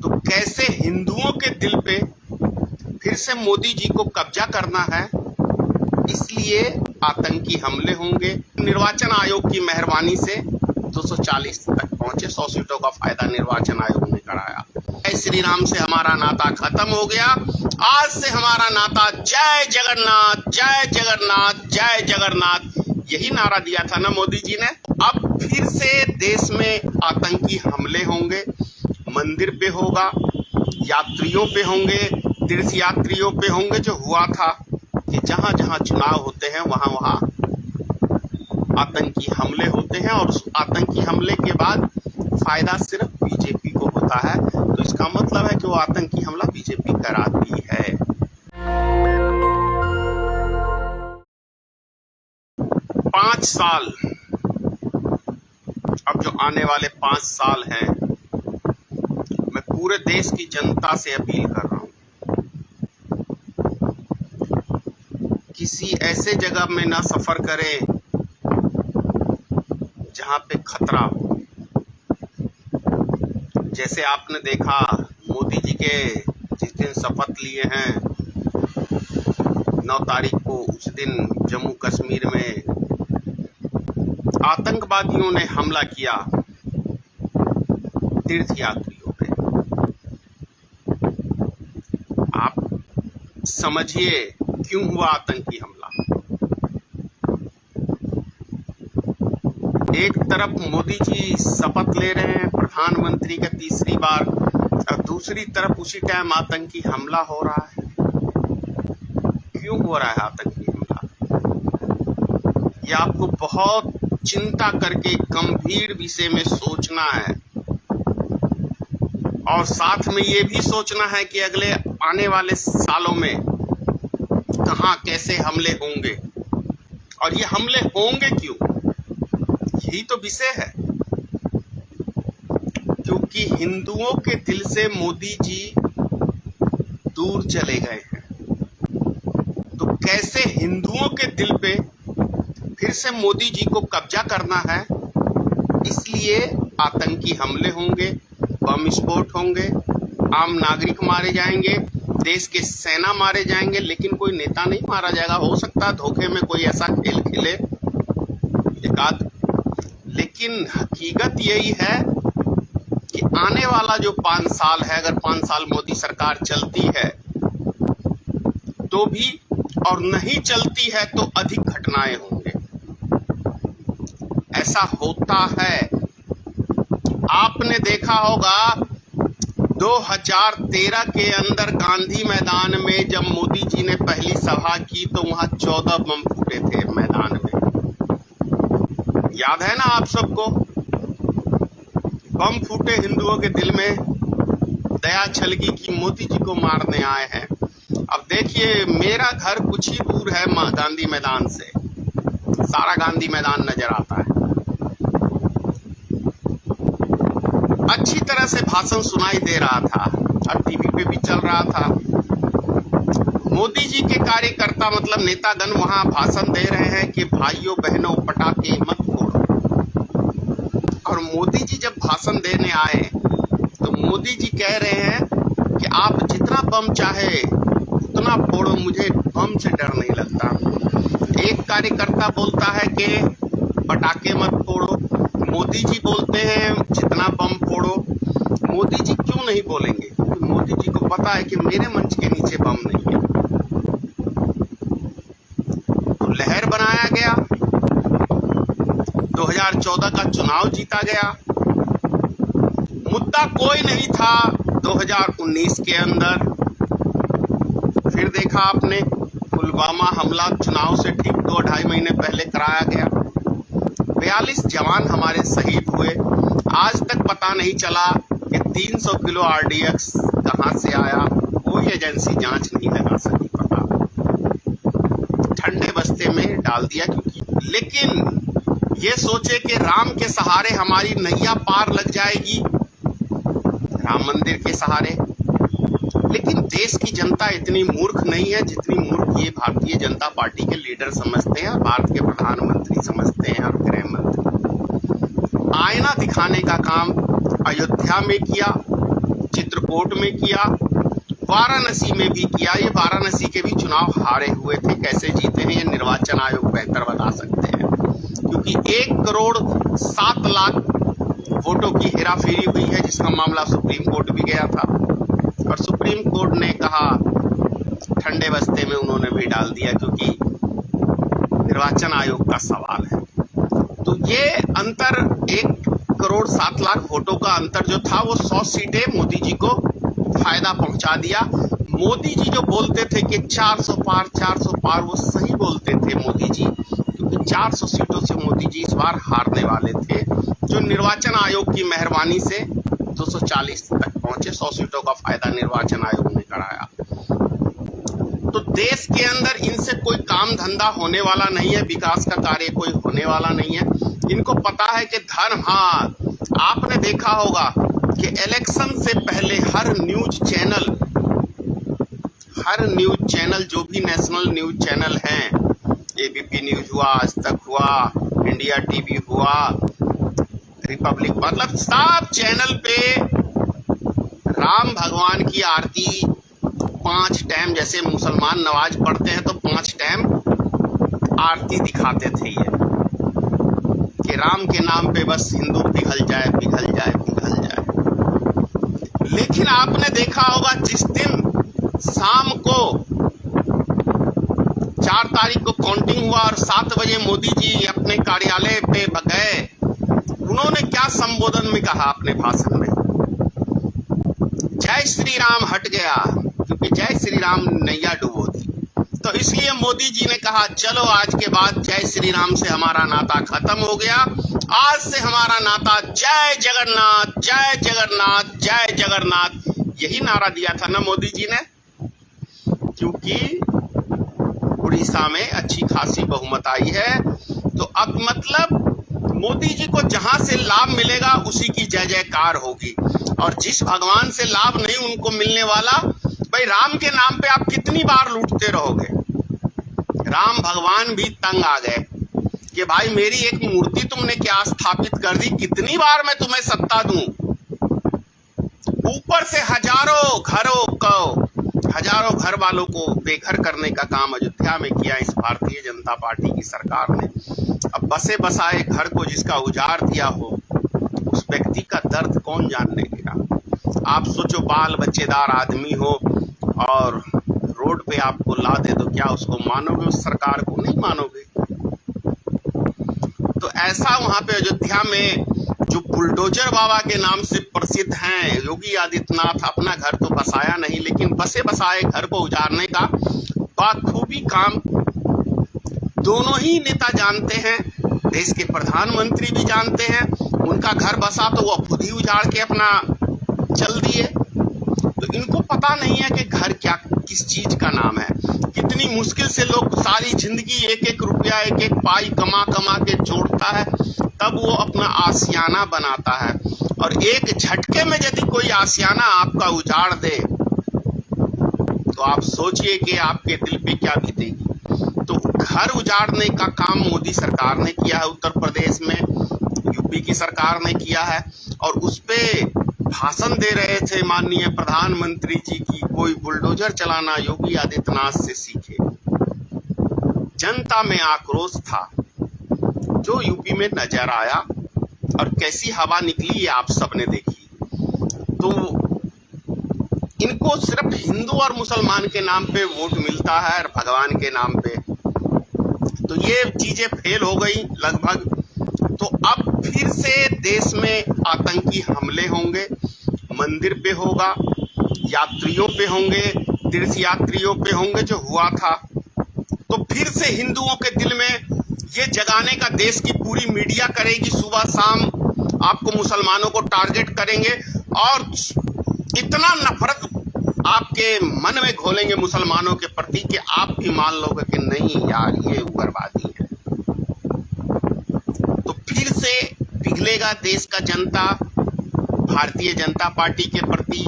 तो कैसे हिंदुओं के दिल पे फिर से मोदी जी को कब्जा करना है, इसलिए आतंकी हमले होंगे। निर्वाचन आयोग की मेहरबानी से 240 तक पहुंचे, 100 सीटों का फायदा निर्वाचन आयोग ने कराया। जय श्री राम से हमारा नाता खत्म हो गया, आज से हमारा नाता जय जगन्नाथ जय जगन्नाथ जय जगन्नाथ, यही नारा दिया था ना मोदी जी ने। अब फिर से देश में आतंकी हमले होंगे, मंदिर पे होगा, यात्रियों पे होंगे, तीर्थ यात्रियों पे होंगे। जो हुआ था कि जहां जहां चुनाव होते हैं वहां वहां आतंकी हमले होते हैं, और उस आतंकी हमले के बाद फायदा सिर्फ बीजेपी को होता है। तो इसका मतलब है कि वो आतंकी हमला बीजेपी कराती है। 5 साल, अब जो आने वाले 5 साल हैं, मैं पूरे देश की जनता से अपील कर रहा हूं, किसी ऐसे जगह में ना सफर करें जहां पे खतरा हो। जैसे आपने देखा मोदी जी के जिस दिन शपथ लिए हैं 9 तारीख को, उस दिन जम्मू कश्मीर में आतंकवादियों ने हमला किया तीर्थ यात्रियों पे। आप समझिए क्यों हुआ आतंकी हमला। एक तरफ मोदी जी शपथ ले रहे हैं प्रधानमंत्री का तीसरी बार, और दूसरी तरफ उसी टाइम आतंकी हमला हो रहा है। क्यों हो रहा है आतंकी हमला, ये आपको बहुत चिंता करके गंभीर विषय में सोचना है, और साथ में ये भी सोचना है कि अगले आने वाले सालों में कहां कैसे हमले होंगे, और ये हमले होंगे क्यों, यही तो विषय है। क्योंकि हिंदुओं के दिल से मोदी जी दूर चले गए हैं, तो कैसे हिंदुओं के दिल पे फिर से मोदी जी को कब्जा करना है, इसलिए आतंकी हमले होंगे, बम विस्फोट होंगे, आम नागरिक मारे जाएंगे, देश के सेना मारे जाएंगे, लेकिन कोई नेता नहीं मारा जाएगा। हो सकता है धोखे में कोई ऐसा खेल खेले एकाध, लेकिन हकीकत यही है कि आने वाला जो 5 साल है, अगर 5 साल मोदी सरकार चलती है तो भी, और नहीं चलती है तो अधिक घटनाएं होंगे। ऐसा होता है। आपने देखा होगा 2013 के अंदर गांधी मैदान में जब मोदी जी ने पहली सभा की तो वहां 14 बम फूटे थे मैदान में, याद है ना आप सबको। बम फूटे हिंदुओं के दिल में, दया छलकी कि मोदी जी को मारने आए हैं। अब देखिए मेरा घर कुछ ही दूर है गांधी मैदान से, सारा गांधी मैदान नजर आता है। अच्छी तरह से भाषण सुनाई दे रहा था और टीवी पे भी चल रहा था। मोदी जी के कार्यकर्ता मतलब नेतागण वहां भाषण दे रहे हैं कि भाइयों बहनों पटाखे मत फोड़ो, और मोदी जी जब भाषण देने आए तो मोदी जी कह रहे हैं कि आप जितना बम चाहे उतना फोड़ो, मुझे बम से डर नहीं लगता। एक कार्यकर्ता बोलता है कि पटाखे मत फोड़ो, मोदी जी बोलते हैं जितना बम फोड़ो। मोदी जी क्यों नहीं बोलेंगे, क्योंकि मोदी जी को पता है कि मेरे मंच के नीचे बम नहीं है। तो लहर बनाया गया, 2014 का चुनाव जीता गया। मुद्दा कोई नहीं था 2019 के अंदर। फिर देखा आपने पुलवामा हमला चुनाव से ठीक 2-2.5 महीने पहले कराया गया। 42 जवान हमारे शहीद हुए। आज तक पता नहीं चला कि 300 किलो आरडीएक्स कहां से आया, कोई एजेंसी जांच नहीं लगा सकी पता, ठंडे बस्ते में डाल दिया। क्योंकि लेकिन ये सोचे कि राम के सहारे हमारी नैया पार लग जाएगी, राम मंदिर के सहारे। लेकिन देश की जनता इतनी मूर्ख नहीं है जितनी मूर्ख ये भारतीय जनता पार्टी के लीडर समझते हैं, भारत के प्रधानमंत्री समझते हैं और गृह मंत्री। आईना दिखाने का काम अयोध्या में किया, चित्रकूट में किया, वाराणसी में भी किया। ये वाराणसी के भी चुनाव हारे हुए थे, कैसे जीते हैं ये निर्वाचन आयोग बेहतर बता सकते हैं, क्योंकि 1,07,00,000 वोटों की हेराफेरी हुई है, जिसका मामला सुप्रीम कोर्ट भी गया था और सुप्रीम कोर्ट ने कहा, ठंडे बस्ते में उन्होंने भी डाल दिया, क्योंकि निर्वाचन आयोग का सवाल है। तो ये अंतर 1,07,00,000 वोटों का अंतर जो था वो 100 सीटें मोदी जी को फायदा पहुंचा दिया। मोदी जी जो बोलते थे कि 400 पार 400 पार, वो सही बोलते थे मोदी जी, क्योंकि 400 सीटों से मोदी जी इस बार हारने वाले थे, जो निर्वाचन आयोग की मेहरबानी से 240 तक पहुंचे। 100 सीटों का फायदा निर्वाचन आयोग ने कराया। तो देश के अंदर इनसे कोई काम धंधा होने वाला नहीं है, विकास का कार्य कोई होने वाला नहीं है। इनको पता है कि धर्म, हाँ आपने देखा होगा कि इलेक्शन से पहले हर न्यूज चैनल जो भी नेशनल न्यूज चैनल हैं, एबीपी न्यूज हुआ, आज तक हुआ, इंडिया टीवी हुआ, रिपब्लिक, मतलब सब चैनल पे राम भगवान की आरती 5 टाइम, जैसे मुसलमान नमाज पढ़ते हैं तो 5 टाइम आरती दिखाते थे ये, कि राम के नाम पे बस हिंदू पिघल जाए पिघल जाए पिघल जाए। लेकिन आपने देखा होगा जिस दिन शाम को 4 तारीख को काउंटिंग हुआ और 7 बजे मोदी जी अपने कार्यालय पे गए, उन्होंने क्या संबोधन में कहा अपने भाषण में? जय श्री राम हट गया, क्योंकि जय श्री राम नैया डुबो दी। तो इसलिए मोदी जी ने कहा, चलो आज के बाद जय श्री राम से हमारा नाता खत्म हो गया, आज से हमारा नाता जय जगन्नाथ जय जगन्नाथ जय जगन्नाथ। यही नारा दिया था ना मोदी जी ने, क्योंकि उड़ीसा में अच्छी खासी बहुमत आई है। तो अब मतलब मोदी जी को जहां से लाभ मिलेगा उसी की जय जयकार होगी, और जिस भगवान से लाभ नहीं उनको मिलने वाला, भाई राम के नाम पे आप कितनी बार लूटते रहोगे? राम भगवान भी तंग आ गए कि भाई मेरी एक मूर्ति तुमने क्या स्थापित कर दी, कितनी बार मैं तुम्हें सत्ता दूं? ऊपर से हजारों घर वालों को बेघर करने का काम अयोध्या में किया इस भारतीय जनता पार्टी की सरकार ने। अब बसे बसाए घर को जिसका उजाड़ दिया हो, उस व्यक्ति का दर्द कौन जानने लगा? आप सोचो, बाल बच्चेदार आदमी हो और रोड पे आपको ला दे, तो क्या उसको मानोगे? उस सरकार को नहीं मानोगे। तो ऐसा वहां पे अयोध्या में जो बुलडोजर बाबा के नाम से प्रसिद्ध हैं, योगी आदित्यनाथ, अपना घर तो बसाया नहीं, लेकिन बसे बसाए घर को उजाड़ने का बाखूबी काम दोनों ही नेता जानते हैं, देश के प्रधानमंत्री भी जानते हैं। उनका घर बसा तो वो खुद ही उजाड़ के अपना चल दिए। तो इनको पता नहीं है कि घर क्या किस चीज का नाम है। कितनी मुश्किल से लोग सारी जिंदगी एक एक रुपया एक एक पाई कमा कमा के जोड़ता है, तब वो अपना आशियाना बनाता है, और एक झटके में यदि कोई आशियाना आपका उजाड़ दे तो आप सोचिए कि आपके दिल पे क्या बीतेगी। तो घर उजाड़ने का काम मोदी सरकार ने किया है, उत्तर प्रदेश में यूपी की सरकार ने किया है, और उस पे भाषण दे रहे थे माननीय प्रधानमंत्री जी की कोई बुलडोजर चलाना योगी आदित्यनाथ से सीखे। जनता में आक्रोश था जो यूपी में नजर आया, और कैसी हवा निकली ये आप सबने देखी। तो इनको सिर्फ हिंदू और मुसलमान के नाम पे वोट मिलता है, और भगवान के नाम पे। तो ये चीजें फेल हो गई लगभग। तो अब फिर से देश में आतंकी हमले होंगे, मंदिर पे होगा, यात्रियों पे होंगे, तीर्थ यात्रियों पे होंगे, जो हुआ था। तो फिर से हिंदुओं के दिल में ये जगाने का देश की पूरी मीडिया करेगी, सुबह शाम आपको मुसलमानों को टारगेट करेंगे, और इतना नफरत आपके मन में घोलेंगे मुसलमानों के प्रति कि आप भी मान लोगे कि नहीं यार ये उग्रवादी है। तो फिर से पिघलेगा देश का जनता भारतीय जनता पार्टी के प्रति,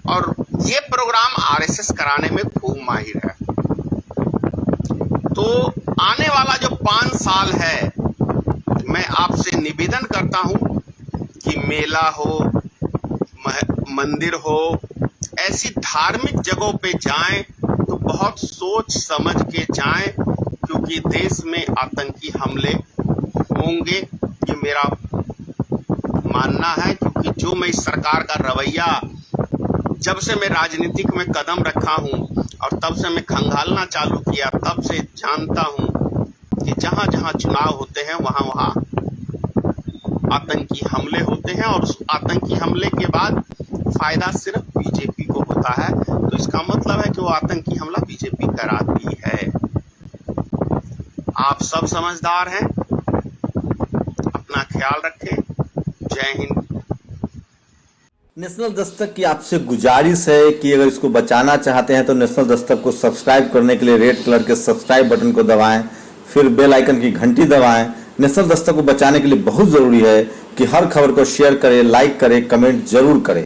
और ये प्रोग्राम आरएसएस कराने में खूब माहिर है। तो आने वाला जो 5 साल है, मैं आपसे निवेदन करता हूं कि मेला हो, मंदिर हो, ऐसी धार्मिक जगहों पे जाएं तो बहुत सोच समझ के जाएं, क्योंकि देश में आतंकी हमले होंगे, ये मेरा मानना है। क्योंकि जो मैं इस सरकार का रवैया जब से मैं राजनीतिक में कदम रखा हूं और तब से मैं खंगालना चालू किया, तब से जानता हूं कि जहां जहां चुनाव होते हैं वहां वहां आतंकी हमले होते हैं, और उस आतंकी हमले के बाद फायदा सिर्फ बीजेपी को होता है। तो इसका मतलब है कि वो आतंकी हमला बीजेपी कराती है। आप सब समझदार हैं, अपना ख्याल रखें। जय हिंद। नेशनल दस्तक की आपसे गुजारिश है कि अगर इसको बचाना चाहते हैं तो नेशनल दस्तक को सब्सक्राइब करने के लिए रेड कलर के सब्सक्राइब बटन को दबाएं, फिर बेल आइकन की घंटी दबाएं। नेशनल दस्तक को बचाने के लिए बहुत जरूरी है कि हर खबर को शेयर करें, लाइक करें, कमेंट जरूर करें।